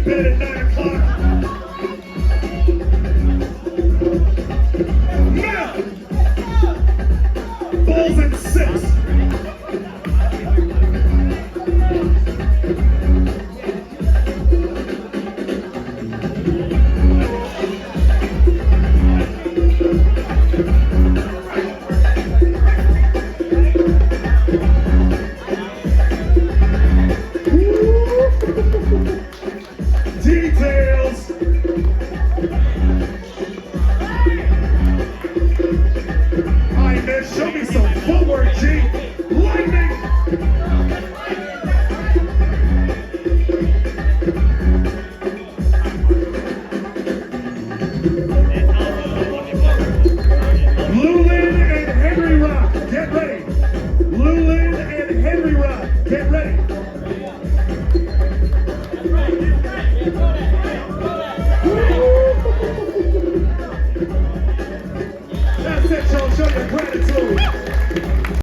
bed at 9 o'clock. Now, balls at 6. Details. All right, man, show me some footwork, G. Lightning. Lulin and Henry Rock, get ready. Lulin and Henry Rock, get ready. That's it, y'all. Show your gratitude.